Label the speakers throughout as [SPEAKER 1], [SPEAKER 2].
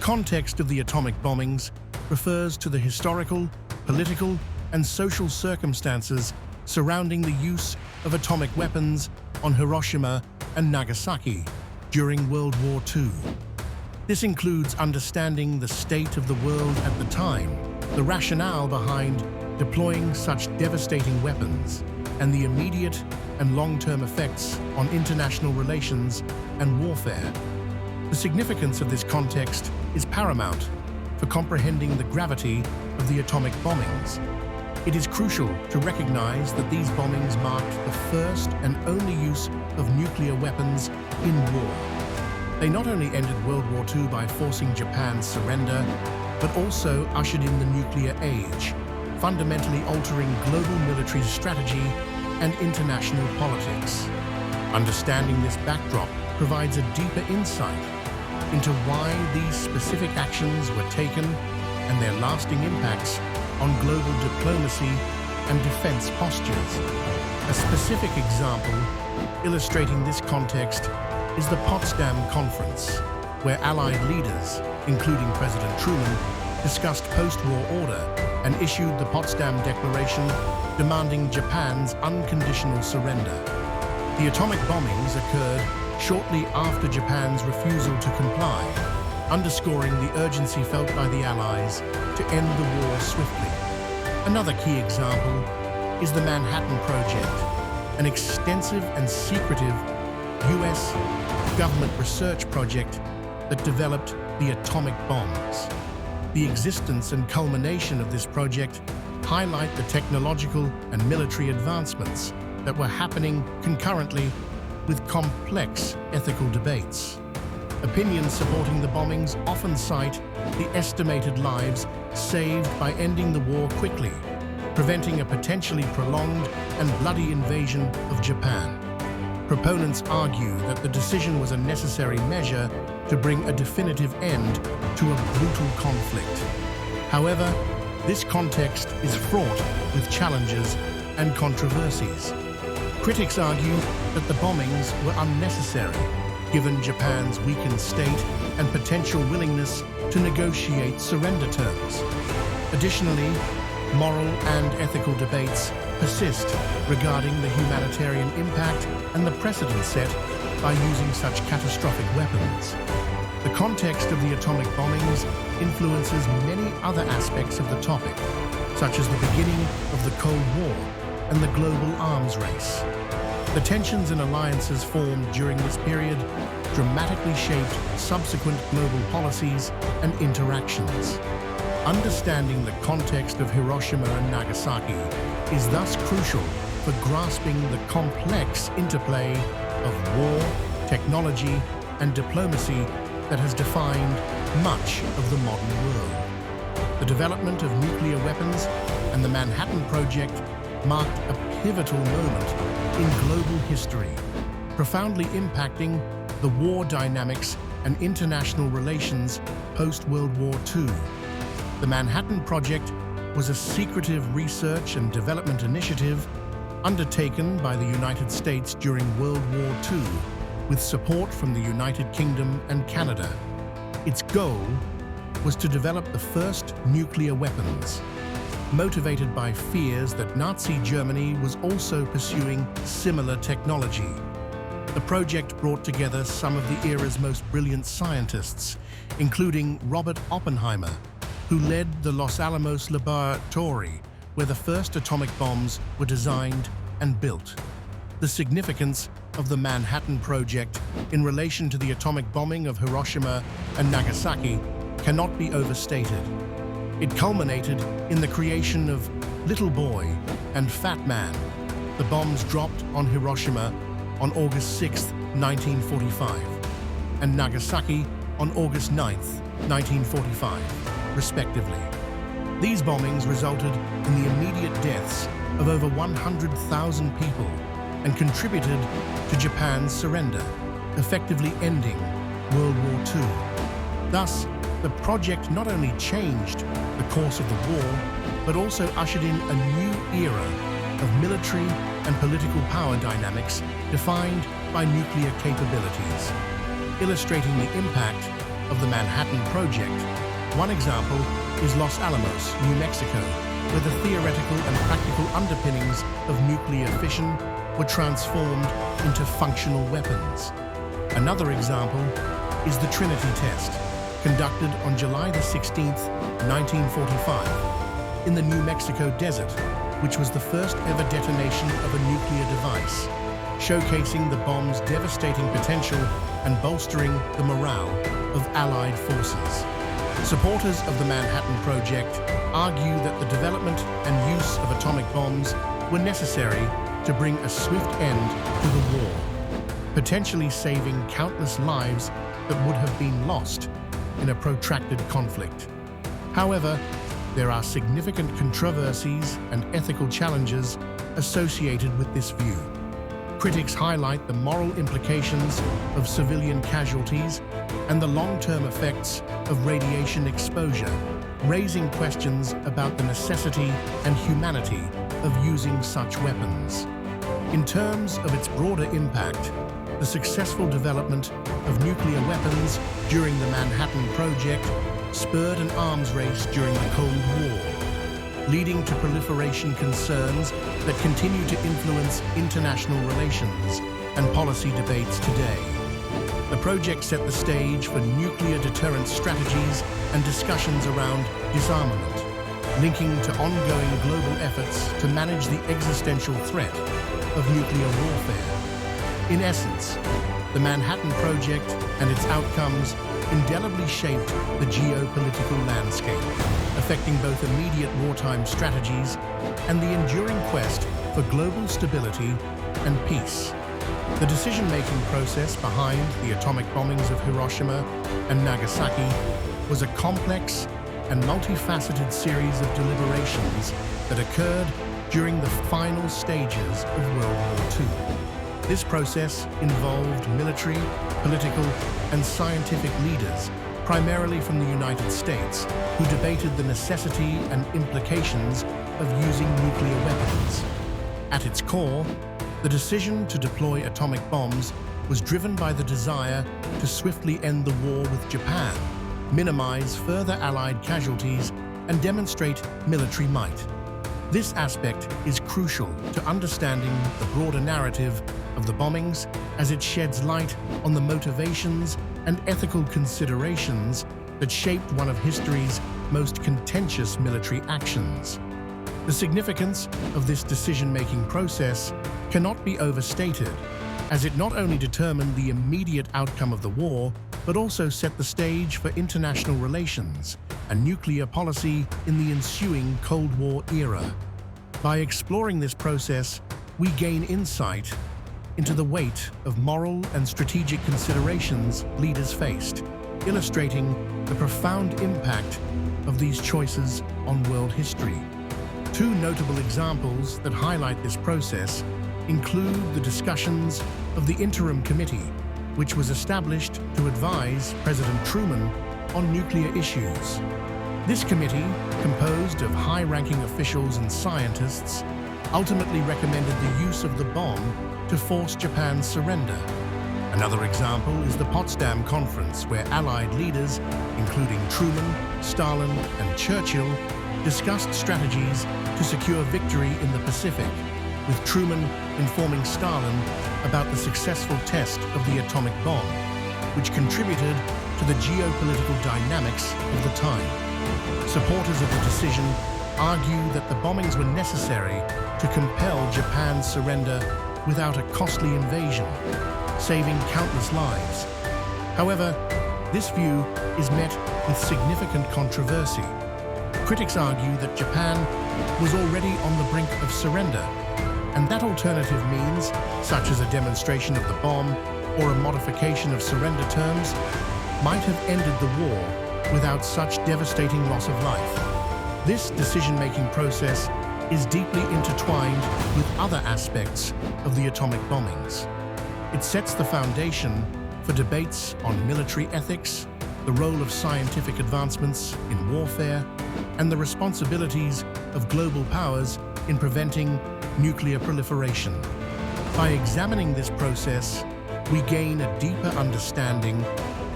[SPEAKER 1] context of the atomic bombings refers to the historical, political, and social circumstances surrounding the use of atomic weapons on Hiroshima and Nagasaki during World War II. This includes understanding the state of the world at the time, the rationale behind deploying such devastating weapons, and the immediate and long-term effects on international relations and warfare. The significance of this context is paramount for comprehending the gravity of the atomic bombings. It is crucial to recognize that these bombings marked the first and only use of nuclear weapons in war. They not only ended World War II by forcing Japan's surrender, but also ushered in the nuclear age, fundamentally altering global military strategy and international politics. Understanding this backdrop provides a deeper insight into why these specific actions were taken and their lasting impacts on global diplomacy and defense postures. A specific example illustrating this context is the Potsdam Conference, where Allied leaders, including President Truman, discussed post-war order and issued the Potsdam Declaration demanding Japan's unconditional surrender. The atomic bombings occurred shortly after Japan's refusal to comply, underscoring the urgency felt by the Allies to end the war swiftly. Another key example is the Manhattan Project, an extensive and secretive U.S. government research project that developed the atomic bombs. The existence and culmination of this project highlight the technological and military advancements that were happening concurrently with complex ethical debates. Opinions supporting the bombings often cite the estimated lives saved by ending the war quickly, preventing a potentially prolonged and bloody invasion of Japan. Proponents argue that the decision was a necessary measure to bring a definitive end to a brutal conflict. However, this context is fraught with challenges and controversies. Critics argue that the bombings were unnecessary, given Japan's weakened state and potential willingness to negotiate surrender terms. Additionally, moral and ethical debates persist regarding the humanitarian impact and the precedent set by using such catastrophic weapons. The context of the atomic bombings influences many other aspects of the topic, such as the beginning of the Cold War and the global arms race. The tensions and alliances formed during this period dramatically shaped subsequent global policies and interactions. Understanding the context of Hiroshima and Nagasaki is thus crucial for grasping the complex interplay of war, technology, and diplomacy that has defined much of the modern world. The development of nuclear weapons and the Manhattan Project marked a pivotal moment in global history, profoundly impacting the war dynamics and international relations post-World War II. The Manhattan Project was a secretive research and development initiative undertaken by the United States during World War II with support from the United Kingdom and Canada. Its goal was to develop the first nuclear weapons, motivated by fears that Nazi Germany was also pursuing similar technology. The project brought together some of the era's most brilliant scientists, including Robert Oppenheimer, who led the Los Alamos Laboratory, where the first atomic bombs were designed and built. The significance of the Manhattan Project in relation to the atomic bombing of Hiroshima and Nagasaki cannot be overstated. It culminated in the creation of Little Boy and Fat Man. The bombs dropped on Hiroshima on August 6, 1945, and Nagasaki on August 9, 1945, respectively. These bombings resulted in the immediate deaths of over 100,000 people and contributed to Japan's surrender, effectively ending World War II. Thus, the project not only changed the course of the war, but also ushered in a new era of military and political power dynamics defined by nuclear capabilities. Illustrating the impact of the Manhattan Project. One example is Los Alamos, New Mexico, where the theoretical and practical underpinnings of nuclear fission were transformed into functional weapons. Another example is the Trinity test, conducted on July 16, 1945, in the New Mexico desert, which was the first ever detonation of a nuclear device, showcasing the bomb's devastating potential and bolstering the morale of Allied forces. Supporters of the Manhattan Project argue that the development and use of atomic bombs were necessary to bring a swift end to the war, potentially saving countless lives that would have been lost in a protracted conflict. However, there are significant controversies and ethical challenges associated with this view. Critics highlight the moral implications of civilian casualties and the long-term effects of radiation exposure, raising questions about the necessity and humanity of using such weapons. In terms of its broader impact, the successful development of nuclear weapons during the Manhattan Project spurred an arms race during the Cold War, leading to proliferation concerns that continue to influence international relations and policy debates today. The project set the stage for nuclear deterrence strategies and discussions around disarmament, linking to ongoing global efforts to manage the existential threat of nuclear warfare. In essence, the Manhattan Project and its outcomes indelibly shaped the geopolitical landscape, affecting both immediate wartime strategies and the enduring quest for global stability and peace. The decision-making process behind the atomic bombings of Hiroshima and Nagasaki was a complex and multifaceted series of deliberations that occurred during the final stages of World War II. This process involved military, political, and scientific leaders, primarily from the United States, who debated the necessity and implications of using nuclear weapons. At its core, the decision to deploy atomic bombs was driven by the desire to swiftly end the war with Japan, minimize further Allied casualties, and demonstrate military might. This aspect is crucial to understanding the broader narrative of the bombings, as it sheds light on the motivations and ethical considerations that shaped one of history's most contentious military actions. The significance of this decision-making process cannot be overstated, as it not only determined the immediate outcome of the war, but also set the stage for international relations and nuclear policy in the ensuing Cold War era. By exploring this process, we gain insight into the weight of moral and strategic considerations leaders faced, illustrating the profound impact of these choices on world history. Two notable examples that highlight this process include the discussions of the Interim Committee, which was established to advise President Truman on nuclear issues. This committee, composed of high-ranking officials and scientists, ultimately recommended the use of the bomb to force Japan's surrender. Another example is the Potsdam Conference, where Allied leaders, including Truman, Stalin, and Churchill, discussed strategies to secure victory in the Pacific, with Truman informing Stalin about the successful test of the atomic bomb, which contributed to the geopolitical dynamics of the time. Supporters of the decision argue that the bombings were necessary to compel Japan's surrender without a costly invasion, saving countless lives. However, this view is met with significant controversy. Critics argue that Japan was already on the brink of surrender, and that alternative means, such as a demonstration of the bomb or a modification of surrender terms, might have ended the war without such devastating loss of life. This decision-making process is deeply intertwined with other aspects of the atomic bombings. It sets the foundation for debates on military ethics, the role of scientific advancements in warfare, and the responsibilities of global powers in preventing nuclear proliferation. By examining this process, we gain a deeper understanding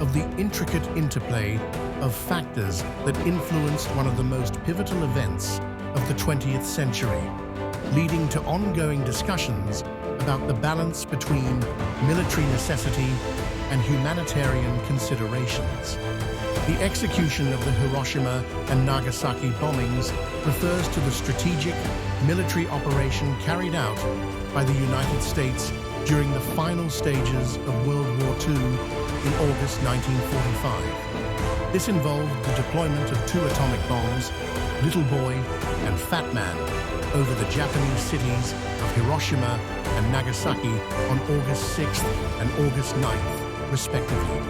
[SPEAKER 1] of the intricate interplay of factors that influenced one of the most pivotal events of the 20th century, leading to ongoing discussions about the balance between military necessity and humanitarian considerations. The execution of the Hiroshima and Nagasaki bombings refers to the strategic military operation carried out by the United States during the final stages of World War II in August 1945. This involved the deployment of 2 atomic bombs, Little Boy and Fat Man, over the Japanese cities of Hiroshima and Nagasaki on August 6th and August 9th, respectively.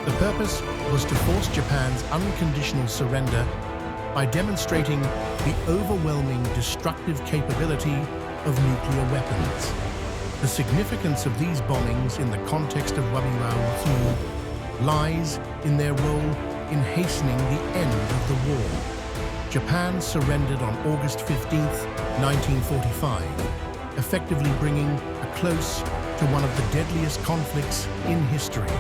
[SPEAKER 1] The purpose was to force Japan's unconditional surrender by demonstrating the overwhelming destructive capability of nuclear weapons. The significance of these bombings in the context of Worldview lies in their role in hastening the end of the war. Japan surrendered on August 15, 1945, effectively bringing a close to one of the deadliest conflicts in history.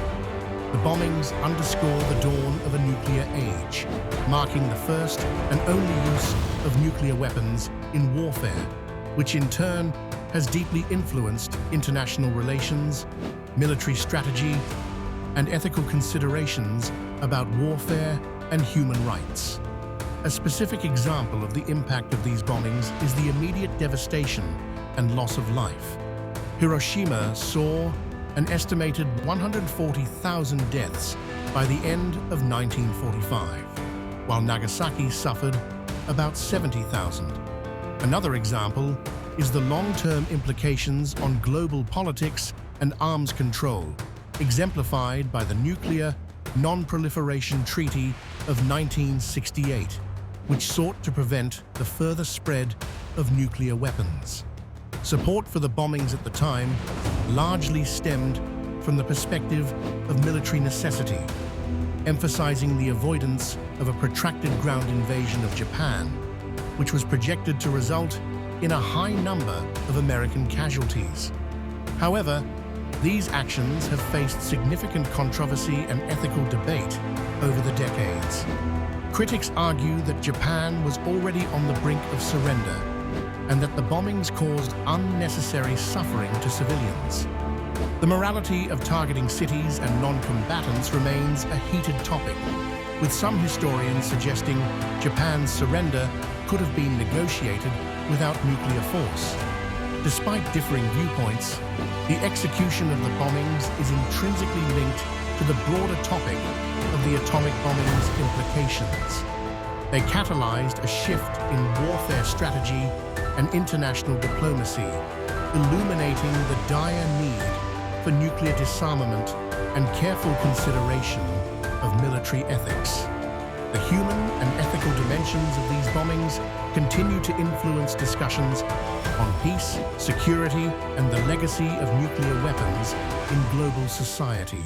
[SPEAKER 1] The bombings underscore the dawn of a nuclear age, marking the first and only use of nuclear weapons in warfare, which in turn has deeply influenced international relations, military strategy, and ethical considerations about warfare and human rights. A specific example of the impact of these bombings is the immediate devastation and loss of life. Hiroshima saw an estimated 140,000 deaths by the end of 1945, while Nagasaki suffered about 70,000. Another example is the long-term implications on global politics and arms control, exemplified by the Nuclear Non-Proliferation Treaty of 1968, which sought to prevent the further spread of nuclear weapons. Support for the bombings at the time largely stemmed from the perspective of military necessity, emphasizing the avoidance of a protracted ground invasion of Japan, which was projected to result in a high number of American casualties. However, these actions have faced significant controversy and ethical debate over the decades. Critics argue that Japan was already on the brink of surrender and that the bombings caused unnecessary suffering to civilians. The morality of targeting cities and non-combatants remains a heated topic, with some historians suggesting Japan's surrender could have been negotiated without nuclear force. Despite differing viewpoints, the execution of the bombings is intrinsically linked to the broader topic of the atomic bombings' implications. They catalyzed a shift in warfare strategy and international diplomacy, illuminating the dire need for nuclear disarmament and careful consideration of military ethics. The human and ethical dimensions of these bombings continue to influence discussions on peace, security, and the legacy of nuclear weapons in global society.